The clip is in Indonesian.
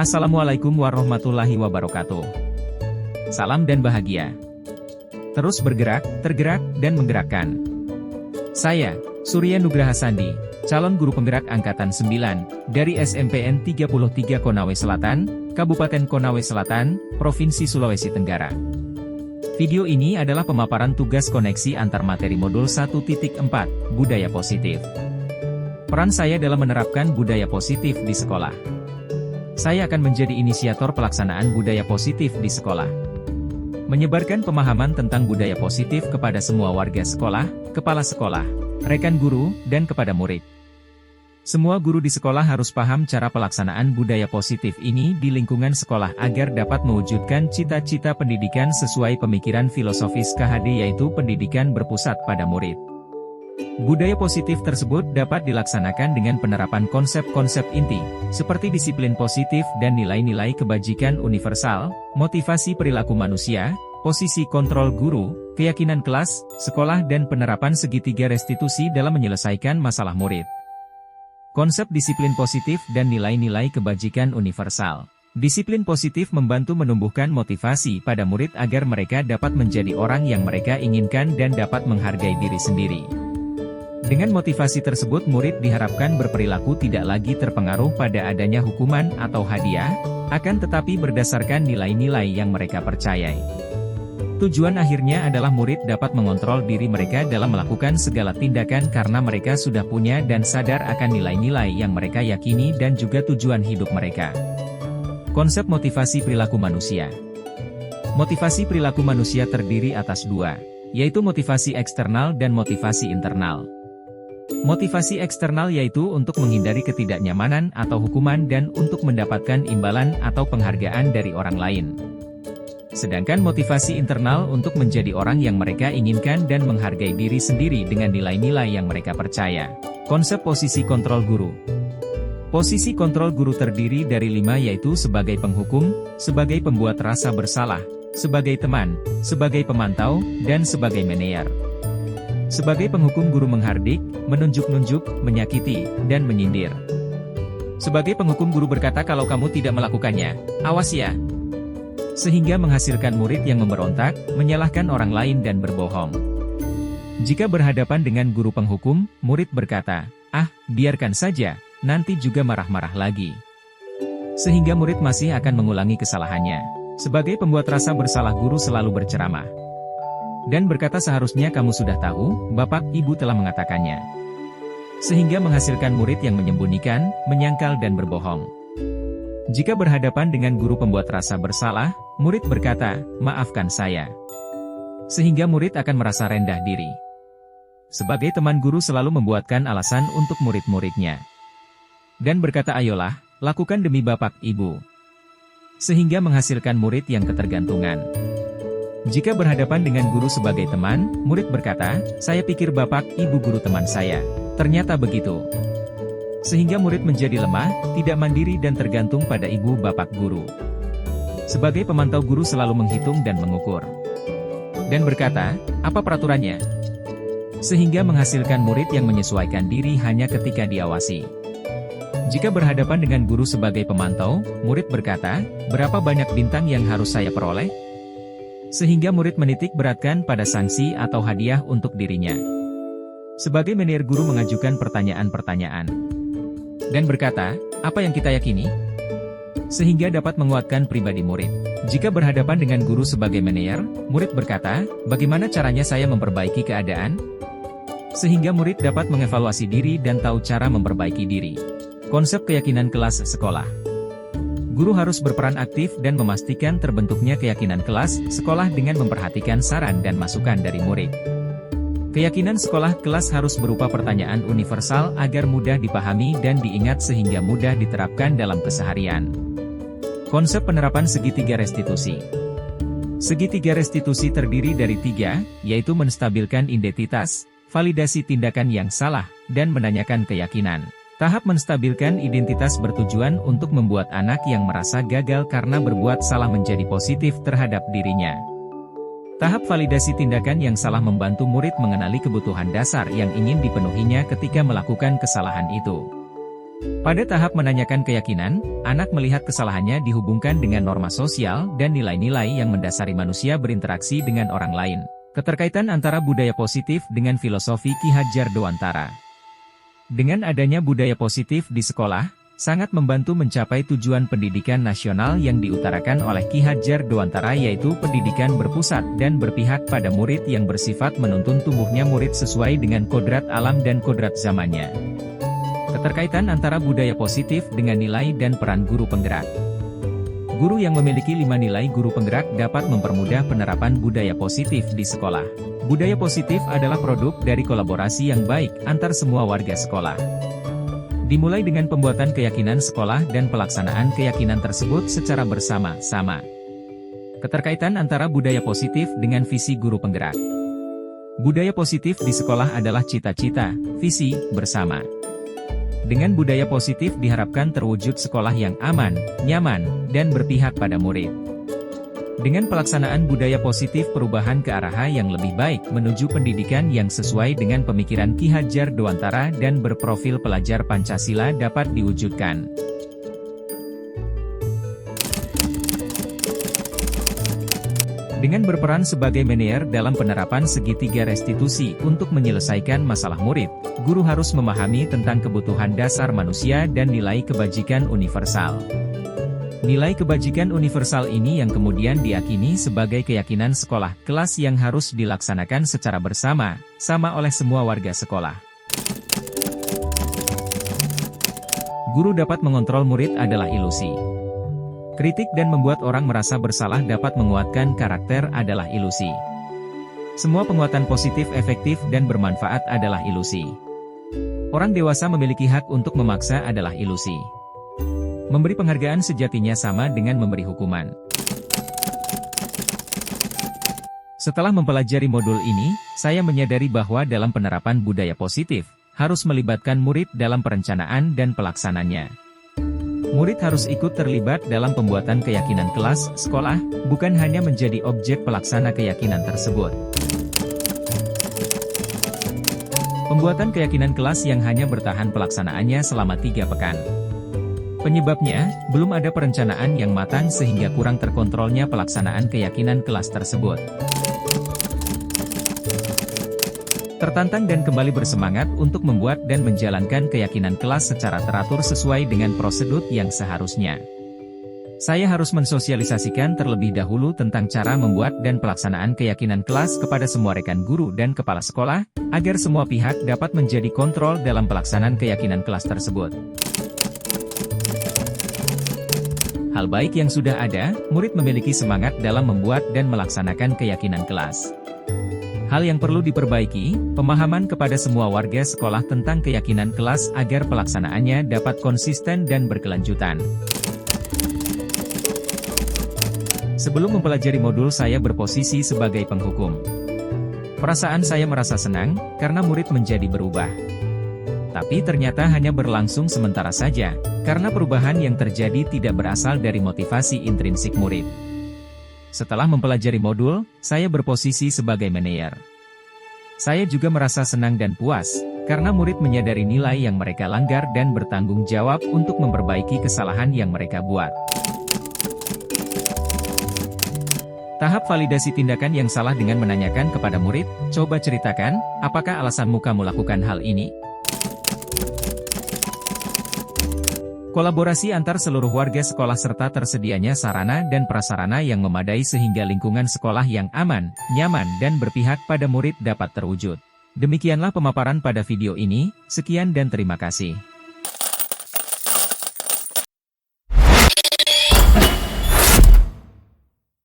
Assalamualaikum warahmatullahi wabarakatuh. Salam dan bahagia. Terus bergerak, tergerak, dan menggerakkan. Saya, Surya Nugraha Sandi, calon guru penggerak Angkatan 9, dari SMPN 33 Konawe Selatan, Kabupaten Konawe Selatan, Provinsi Sulawesi Tenggara. Video ini adalah pemaparan tugas koneksi antar materi modul 1.4, Budaya Positif. Peran saya dalam menerapkan budaya positif di sekolah. Saya akan menjadi inisiator pelaksanaan budaya positif di sekolah. Menyebarkan pemahaman tentang budaya positif kepada semua warga sekolah, kepala sekolah, rekan guru, dan kepada murid. Semua guru di sekolah harus paham cara pelaksanaan budaya positif ini di lingkungan sekolah agar dapat mewujudkan cita-cita pendidikan sesuai pemikiran filosofis KHD, yaitu pendidikan berpusat pada murid. Budaya positif tersebut dapat dilaksanakan dengan penerapan konsep-konsep inti, seperti disiplin positif dan nilai-nilai kebajikan universal, motivasi perilaku manusia, posisi kontrol guru, keyakinan kelas, sekolah, dan penerapan segitiga restitusi dalam menyelesaikan masalah murid. Konsep disiplin positif dan nilai-nilai kebajikan universal. Disiplin positif membantu menumbuhkan motivasi pada murid agar mereka dapat menjadi orang yang mereka inginkan dan dapat menghargai diri sendiri. Dengan motivasi tersebut, murid diharapkan berperilaku tidak lagi terpengaruh pada adanya hukuman atau hadiah, akan tetapi berdasarkan nilai-nilai yang mereka percayai. Tujuan akhirnya adalah murid dapat mengontrol diri mereka dalam melakukan segala tindakan karena mereka sudah punya dan sadar akan nilai-nilai yang mereka yakini dan juga tujuan hidup mereka. Konsep motivasi perilaku manusia. Motivasi perilaku manusia terdiri atas dua, yaitu motivasi eksternal dan motivasi internal. Motivasi eksternal yaitu untuk menghindari ketidaknyamanan atau hukuman dan untuk mendapatkan imbalan atau penghargaan dari orang lain. Sedangkan motivasi internal untuk menjadi orang yang mereka inginkan dan menghargai diri sendiri dengan nilai-nilai yang mereka percaya. Konsep posisi kontrol guru. Posisi kontrol guru terdiri dari 5, yaitu sebagai penghukum, sebagai pembuat rasa bersalah, sebagai teman, sebagai pemantau, dan sebagai manajer. Sebagai penghukum, guru menghardik, menunjuk-nunjuk, menyakiti, dan menyindir. Sebagai penghukum, guru berkata kalau kamu tidak melakukannya, awas ya. Sehingga menghasilkan murid yang memberontak, menyalahkan orang lain dan berbohong. Jika berhadapan dengan guru penghukum, murid berkata, biarkan saja, nanti juga marah-marah lagi. Sehingga murid masih akan mengulangi kesalahannya. Sebagai pembuat rasa bersalah, guru selalu berceramah dan berkata seharusnya kamu sudah tahu, Bapak Ibu telah mengatakannya. Sehingga menghasilkan murid yang menyembunyikan, menyangkal dan berbohong. Jika berhadapan dengan guru pembuat rasa bersalah, murid berkata, maafkan saya. Sehingga murid akan merasa rendah diri. Sebagai teman, guru selalu membuatkan alasan untuk murid-muridnya. Dan berkata ayolah, lakukan demi Bapak Ibu. Sehingga menghasilkan murid yang ketergantungan. Jika berhadapan dengan guru sebagai teman, murid berkata, saya pikir Bapak Ibu guru teman saya. Ternyata begitu. Sehingga murid menjadi lemah, tidak mandiri dan tergantung pada ibu bapak guru. Sebagai pemantau, guru selalu menghitung dan mengukur. Dan berkata, apa peraturannya? Sehingga menghasilkan murid yang menyesuaikan diri hanya ketika diawasi. Jika berhadapan dengan guru sebagai pemantau, murid berkata, berapa banyak bintang yang harus saya peroleh? Sehingga murid menitik beratkan pada sanksi atau hadiah untuk dirinya. Sebagai manajer, guru mengajukan pertanyaan-pertanyaan. Dan berkata, apa yang kita yakini? Sehingga dapat menguatkan pribadi murid. Jika berhadapan dengan guru sebagai manajer, murid berkata, bagaimana caranya saya memperbaiki keadaan? Sehingga murid dapat mengevaluasi diri dan tahu cara memperbaiki diri. Konsep keyakinan kelas sekolah. Guru harus berperan aktif dan memastikan terbentuknya keyakinan kelas sekolah dengan memperhatikan saran dan masukan dari murid. Keyakinan sekolah kelas harus berupa pertanyaan universal agar mudah dipahami dan diingat sehingga mudah diterapkan dalam keseharian. Konsep penerapan segitiga restitusi. Segitiga restitusi terdiri dari 3, yaitu menstabilkan identitas, validasi tindakan yang salah, dan menanyakan keyakinan. Tahap menstabilkan identitas bertujuan untuk membuat anak yang merasa gagal karena berbuat salah menjadi positif terhadap dirinya. Tahap validasi tindakan yang salah membantu murid mengenali kebutuhan dasar yang ingin dipenuhinya ketika melakukan kesalahan itu. Pada tahap menanyakan keyakinan, anak melihat kesalahannya dihubungkan dengan norma sosial dan nilai-nilai yang mendasari manusia berinteraksi dengan orang lain. Keterkaitan antara budaya positif dengan filosofi Ki Hadjar Dewantara. Dengan adanya budaya positif di sekolah, sangat membantu mencapai tujuan pendidikan nasional yang diutarakan oleh Ki Hadjar Dewantara, yaitu pendidikan berpusat dan berpihak pada murid yang bersifat menuntun tumbuhnya murid sesuai dengan kodrat alam dan kodrat zamannya. Keterkaitan antara budaya positif dengan nilai dan peran guru penggerak. Guru yang memiliki 5 nilai guru penggerak dapat mempermudah penerapan budaya positif di sekolah. Budaya positif adalah produk dari kolaborasi yang baik antar semua warga sekolah. Dimulai dengan pembuatan keyakinan sekolah dan pelaksanaan keyakinan tersebut secara bersama-sama. Keterkaitan antara budaya positif dengan visi guru penggerak. Budaya positif di sekolah adalah cita-cita, visi, bersama. Dengan budaya positif diharapkan terwujud sekolah yang aman, nyaman, dan berpihak pada murid. Dengan pelaksanaan budaya positif, perubahan ke arah yang lebih baik menuju pendidikan yang sesuai dengan pemikiran Ki Hadjar Dewantara dan berprofil pelajar Pancasila dapat diwujudkan. Dengan berperan sebagai manajer dalam penerapan segitiga restitusi untuk menyelesaikan masalah murid, guru harus memahami tentang kebutuhan dasar manusia dan nilai kebajikan universal. Nilai kebajikan universal ini yang kemudian diyakini sebagai keyakinan sekolah kelas yang harus dilaksanakan secara bersama-sama oleh semua warga sekolah. Guru dapat mengontrol murid adalah ilusi. Kritik dan membuat orang merasa bersalah dapat menguatkan karakter adalah ilusi. Semua penguatan positif efektif dan bermanfaat adalah ilusi. Orang dewasa memiliki hak untuk memaksa adalah ilusi. Memberi penghargaan sejatinya sama dengan memberi hukuman. Setelah mempelajari modul ini, saya menyadari bahwa dalam penerapan budaya positif, harus melibatkan murid dalam perencanaan dan pelaksananya. Murid harus ikut terlibat dalam pembuatan keyakinan kelas, sekolah, bukan hanya menjadi objek pelaksana keyakinan tersebut. Pembuatan keyakinan kelas yang hanya bertahan pelaksanaannya selama 3 pekan. Penyebabnya, belum ada perencanaan yang matang sehingga kurang terkontrolnya pelaksanaan keyakinan kelas tersebut. Tertantang dan kembali bersemangat untuk membuat dan menjalankan keyakinan kelas secara teratur sesuai dengan prosedur yang seharusnya. Saya harus mensosialisasikan terlebih dahulu tentang cara membuat dan pelaksanaan keyakinan kelas kepada semua rekan guru dan kepala sekolah, agar semua pihak dapat menjadi kontrol dalam pelaksanaan keyakinan kelas tersebut. Hal baik yang sudah ada, murid memiliki semangat dalam membuat dan melaksanakan keyakinan kelas. Hal yang perlu diperbaiki, pemahaman kepada semua warga sekolah tentang keyakinan kelas agar pelaksanaannya dapat konsisten dan berkelanjutan. Sebelum mempelajari modul, saya berposisi sebagai penghukum. Perasaan saya merasa senang, karena murid menjadi berubah. Tapi ternyata hanya berlangsung sementara saja, karena perubahan yang terjadi tidak berasal dari motivasi intrinsik murid. Setelah mempelajari modul, saya berposisi sebagai manajer. Saya juga merasa senang dan puas, karena murid menyadari nilai yang mereka langgar dan bertanggung jawab untuk memperbaiki kesalahan yang mereka buat. Tahap validasi tindakan yang salah dengan menanyakan kepada murid, coba ceritakan, apakah alasanmu kamu lakukan hal ini? Kolaborasi antar seluruh warga sekolah serta tersedianya sarana dan prasarana yang memadai sehingga lingkungan sekolah yang aman, nyaman dan berpihak pada murid dapat terwujud. Demikianlah pemaparan pada video ini, sekian dan terima kasih.